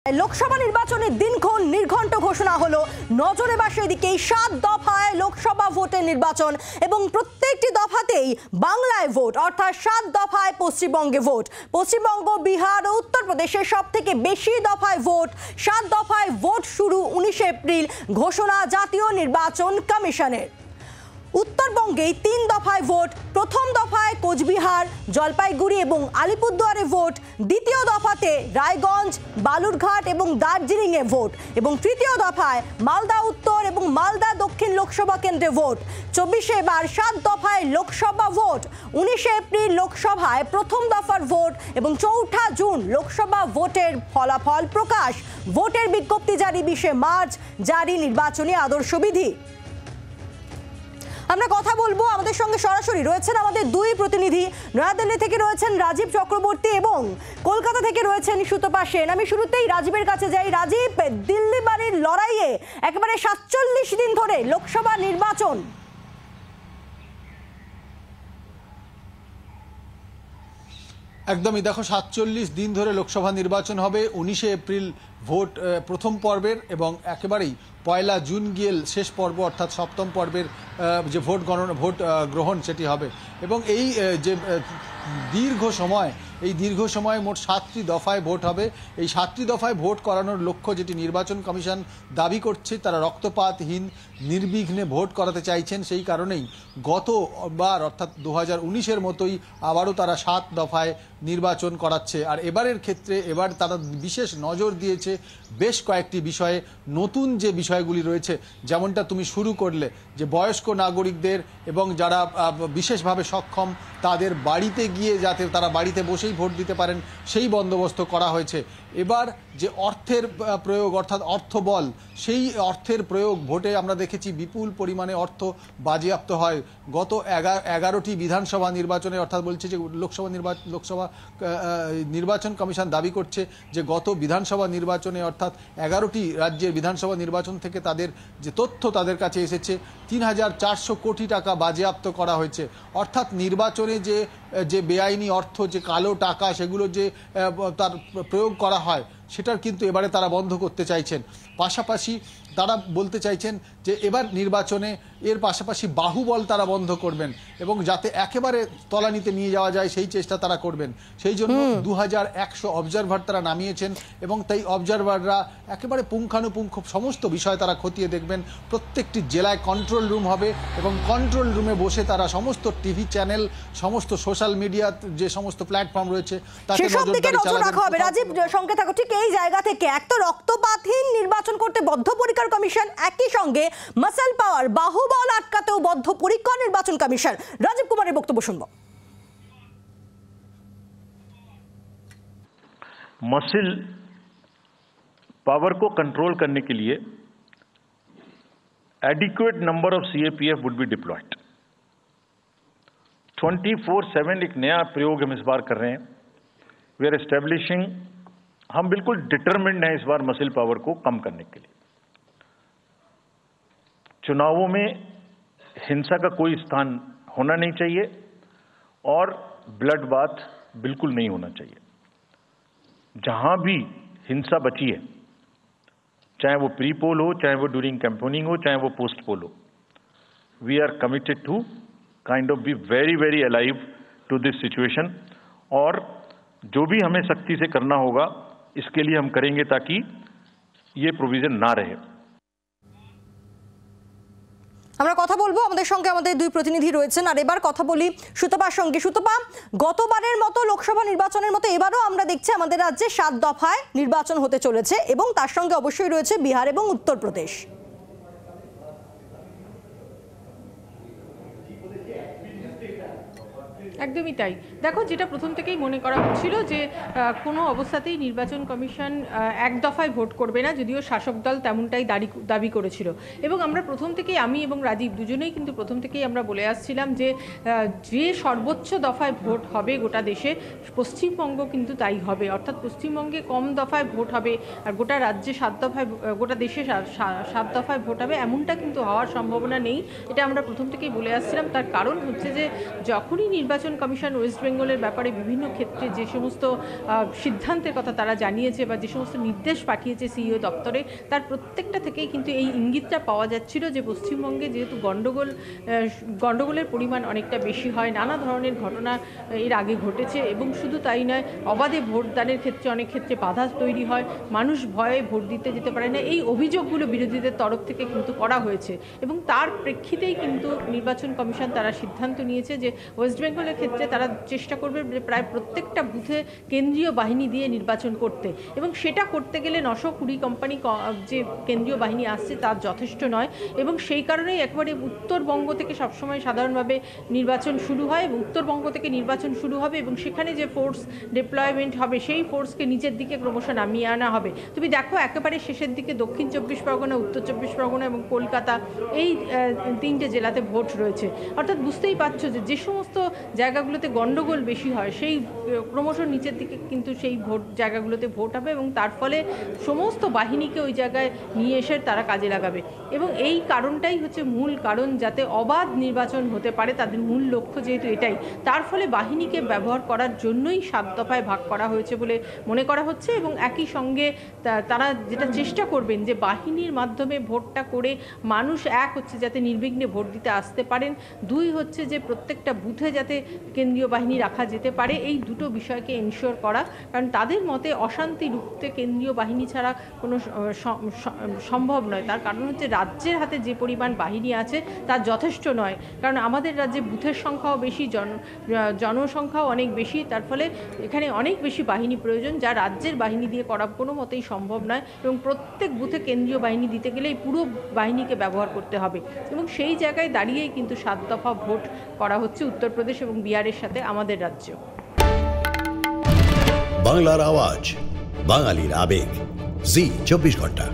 লোকসভা নির্বাচনের দিনক্ষণ নির্ঘণ্ট ঘোষণা হলো। নজরে এবার সেদিকেই 7 দফায় লোকসভা ভোটের নির্বাচন এবং প্রত্যেকটি দফাতেই বাংলায় ভোট, অর্থাৎ 7 দফায় পশ্চিমবঙ্গে ভোট। পশ্চিমবঙ্গ, বিহার ও উত্তরপ্রদেশের সব থেকে বেশি দফায় ভোট। 7 দফায় ভোট শুরু 19 এপ্রিল, ঘোষণা জাতীয় নির্বাচন কমিশনের। উত্তরবঙ্গে 3 দফায় ভোট। প্রথম দফায় কোচবিহার, জলপাইগুড়ি এবং আলিপুরদুয়ারে ভোট। দ্বিতীয় দফাতে রায়গঞ্জ, বালুরঘাট এবং দার্জিলিংয়ে ভোট এবং তৃতীয় দফায় মালদা উত্তর এবং মালদা দক্ষিণ লোকসভা কেন্দ্রে ভোট। 24 এবার 7 দফায় লোকসভা ভোট। 19 এপ্রিল লোকসভায় প্রথম দফার ভোট এবং 4 জুন লোকসভা ভোটের ফলাফল প্রকাশ। ভোটের বিজ্ঞপ্তি জারি 20 মার্চ, জারি নির্বাচনী আদর্শবিধি। আমরা কথা বলবো, আমাদের সঙ্গে সরাসরি রয়েছেন আমাদের দুই প্রতিনিধি। নয়াদিল্লি থেকে রয়েছেন রাজীব চক্রবর্তী এবং কলকাতা থেকে রয়েছেন সুতপা সেন। আমি শুরুতেই রাজীবের কাছে যাই। রাজীব, দিল্লি বাড়ির লড়াইয়ে একেবারে 47 দিন ধরে লোকসভা নির্বাচন, একদমই দেখো 47 দিন ধরে লোকসভা নির্বাচন হবে। 19 এপ্রিল ভোট প্রথম পর্বের এবং একেবারেই 1 জুন গিয়ে শেষ পর্ব অর্থাৎ সপ্তম পর্বের যে ভোট গ্রহণ সেটি হবে। এবং এই যে দীর্ঘ সময় মোট 7টি দফায় ভোট হবে। এই 7টি দফায় ভোট করানোর লক্ষ্য যেটি নির্বাচন কমিশন দাবি করছে, তারা রক্তপাতহীন নির্বিঘ্নে ভোট করাতে চাইছেন। সেই কারণেই গতবার অর্থাৎ 2019-এর মতোই আবারও তারা 7 দফায় নির্বাচন করাচ্ছে। আর এবারের ক্ষেত্রে তারা বিশেষ নজর দিয়েছে বেশ কয়েকটি বিষয়ে। নতুন যে বিষয়গুলি রয়েছে, যেমনটা তুমি শুরু করলে, যে বয়স্ক নাগরিকদের এবং যারা বিশেষভাবে সক্ষম তাদের বাড়িতে গিয়ে যাতে তারা বাড়িতে বসেই ভোট দিতে পারেন সেই বন্দোবস্ত করা হয়েছে। এবার যে অর্থের প্রয়োগ অর্থাৎ অর্থবল, সেই অর্থের প্রয়োগ ভোটে আমরা দেখেছি বিপুল পরিমাণে অর্থ বাজেয়াপ্ত হয়। গত 11টি বিধানসভা নির্বাচনে অর্থাৎ বলছে যে লোকসভা নির্বাচন কমিশন দাবি করছে যে গত বিধানসভা নির্বাচনে অর্থাৎ 11টি রাজ্যের বিধানসভা নির্বাচন থেকে তাদের যে তথ্য তাদের কাছে এসেছে 3,400 কোটি টাকা বাজেয়াপ্ত করা হয়েছে। অর্থাৎ নির্বাচনে যে বেআইনি অর্থ, যে কালো টাকা, সেগুলো যে তার প্রয়োগ করা হয় সেটার কিন্তু এবারে তারা বন্ধ করতে চাইছেন। পাশাপাশি তারা বলতে চাইছেন যে এবার নির্বাচনে এর পাশাপাশি বাহুবল তারা বন্ধ করবেন এবং যাতে একেবারে তলানিতে নিয়ে যাওয়া যায় সেই চেষ্টা তারা করবেন। সেই জন্য 2100 অবজারভার তারা নামিয়েছেন এবং তাই অবজারভাররা একেবারে পুঙ্খানুপুঙ্খ সমস্ত বিষয় তারা খতিয়ে দেখবেন। প্রত্যেকটি জেলায় কন্ট্রোল রুম হবে এবং কন্ট্রোল রুমে বসে তারা সমস্ত টিভি চ্যানেল, সমস্ত সোশ্যাল মিডিয়া যে সমস্ত প্ল্যাটফর্ম রয়েছে তাতে নজর রাখা হবে। রাজীব, সঙ্গে থাকো। ঠিক এই জায়গা থেকে এক তো রক্তপাতহীন নির্বাচন করতে বদ্ধপরিকর কমিশন, একই সঙ্গে মাসল পাওয়ার, বাহুবল আটকাতেও বদ্ধপরিকর নির্বাচন কমিশন। রাজীব কুমারের বক্তব্য শুনবো। मसल पावर को कंट्रोल करने के लिए adequate number of CAPF would be diploid. 24/7 एक नया प्रयोग हम इस बार कर रहे हैं। वी आर एस्टेब्लिशिंग, हम बिल्कुल डिटरमिन्ड हैं इस बार मसल पावर को कम करने के लिए। चुनावों में हिंसा का कोई स्थान होना नहीं चाहिए और ब्लड बाथ बिल्कुल नहीं होना चाहिए। जहां भी हिंसा बची है, चाहे वो प्री पोल हो, चाहे वो ड्यूरिंग कैंपेनिंग हो, चाहे वो पोस्ट पोल हो, we are committed to kind of be very very alive to this situation. और जो भी हमें सख्ती से करना होगा इसके लिए हम करेंगे ताकि ये प्रोविजन ना रहे। আমরা কথা বলবো, আমাদের সঙ্গে আমাদের দুই প্রতিনিধি রয়েছেন। আর এবার কথা বলি সুতপার সঙ্গে। সুতপা, গতবারের মতো লোকসভা নির্বাচনের মতো এবারও আমরা দেখছি আমাদের রাজ্যে 7 দফায় নির্বাচন হতে চলেছে এবং তার সঙ্গে অবশ্যই রয়েছে বিহার এবং উত্তরপ্রদেশ। একদমই তাই। দেখো, যেটা প্রথম থেকেই মনে করা হচ্ছিল যে কোনো অবস্থাতেই নির্বাচন কমিশন 1 দফায় ভোট করবে না, যদিও শাসক দল তেমনটাই দাবি করেছিল। এবং আমরা প্রথম থেকেই, আমি এবং রাজীব দুজনেই কিন্তু প্রথম থেকেই আমরা বলে আসছিলাম যে সর্বোচ্চ দফায় ভোট হবে গোটা দেশে, পশ্চিমবঙ্গ কিন্তু তাই হবে। অর্থাৎ পশ্চিমবঙ্গে কম দফায় ভোট হবে আর গোটা রাজ্যে 7 দফায়, গোটা দেশে 7 দফায় ভোট হবে, এমনটা কিন্তু হওয়ার সম্ভাবনা নেই। এটা আমরা প্রথম থেকেই বলে আসছিলাম। তার কারণ হচ্ছে যে যখনই নির্বাচন নির্বাচন কমিশন ওয়েস্ট বেঙ্গলের ব্যাপারে বিভিন্ন ক্ষেত্রে যে সমস্ত সিদ্ধান্তের কথা তারা জানিয়েছে বা যে সমস্ত নির্দেশ পাঠিয়েছে সিইও দপ্তরে, তার প্রত্যেকটা থেকেই কিন্তু এই ইঙ্গিতটা পাওয়া যাচ্ছিল যে পশ্চিমবঙ্গে যেহেতু গণ্ডগোলের পরিমাণ অনেকটা বেশি হয়, নানা ধরনের ঘটনা এর আগে ঘটেছে, এবং শুধু তাই নয়, অবাধে ভোটদানের ক্ষেত্রে অনেক ক্ষেত্রে বাধা তৈরি হয়, মানুষ ভয়ে ভোট দিতে যেতে পারে না, এই অভিযোগগুলো বিরোধীদের তরফ থেকে কিন্তু করা হয়েছে। এবং তার প্রেক্ষিতেই কিন্তু নির্বাচন কমিশন তারা সিদ্ধান্ত নিয়েছে যে ওয়েস্ট বেঙ্গলের ক্ষেত্রে তারা চেষ্টা করবে প্রায় প্রত্যেকটা বুথে কেন্দ্রীয় বাহিনী দিয়ে নির্বাচন করতে, এবং সেটা করতে গেলে 920 কোম্পানি যে কেন্দ্রীয় বাহিনী আসছে তার যথেষ্ট নয়, এবং সেই কারণেই একেবারে উত্তরবঙ্গ থেকে সবসময় সাধারণভাবে নির্বাচন শুরু হয়, এবং উত্তরবঙ্গ থেকে নির্বাচন শুরু হবে এবং সেখানে যে ফোর্স ডিপ্লয়মেন্ট হবে সেই ফোর্সকে নিচের দিকে ক্রমশ নামিয়ে আনা হবে। তুমি দেখো একেবারে শেষের দিকে দক্ষিণ 24 পরগনা, উত্তর 24 পরগনা এবং কলকাতা, এই 3টে জেলাতে ভোট রয়েছে। অর্থাৎ বুঝতেই পারছো যে সমস্ত জায়গাগুলোতে গণ্ডগোল বেশি হয় সেই ক্রমশ নিচের দিকে কিন্তু সেই জায়গাগুলোতে ভোট হবে, এবং তার ফলে সমস্ত বাহিনীকে ওই জায়গায় নিয়ে এসে তারা কাজে লাগাবে। এবং এই কারণটাই হচ্ছে মূল কারণ, যাতে অবাধ নির্বাচন হতে পারে, তাদের মূল লক্ষ্য যেহেতু এটাই, তার ফলে বাহিনীকে ব্যবহার করার জন্যই 7 দফায় ভাগ করা হয়েছে বলে মনে করা হচ্ছে। এবং একই সঙ্গে তারা যেটা চেষ্টা করবেন যে বাহিনীর মাধ্যমে ভোটটা করে মানুষ এক হচ্ছে যাতে নির্বিঘ্নে ভোট দিতে আসতে পারেন, 2 হচ্ছে যে প্রত্যেকটা বুথে যাতে কেন্দ্রীয় বাহিনী রাখা যেতে পারে, এই দুটো বিষয়কে এনশিওর করা। কারণ তাদের মতে অশান্তি রুখতে কেন্দ্রীয় বাহিনী ছাড়া কোনো সম্ভব নয়। তার কারণ হচ্ছে রাজ্যের হাতে যে পরিমাণ বাহিনী আছে তা যথেষ্ট নয়, কারণ আমাদের রাজ্যে বুথের সংখ্যাও বেশি, জনসংখ্যাও অনেক বেশি, তার ফলে এখানে অনেক বেশি বাহিনী প্রয়োজন, যা রাজ্যের বাহিনী দিয়ে করা কোনো মতেই সম্ভব নয়। এবং প্রত্যেক বুথে কেন্দ্রীয় বাহিনী দিতে গেলেই পুরো বাহিনীকে ব্যবহার করতে হবে, এবং সেই জায়গায় দাঁড়িয়েই কিন্তু 7 দফা ভোট করা হচ্ছে উত্তরপ্রদেশ এবং বিহারের সাথে আমাদের রাজ্য। বাংলার আওয়াজ, বাঙালির আবেগ, জি 24 ঘন্টা।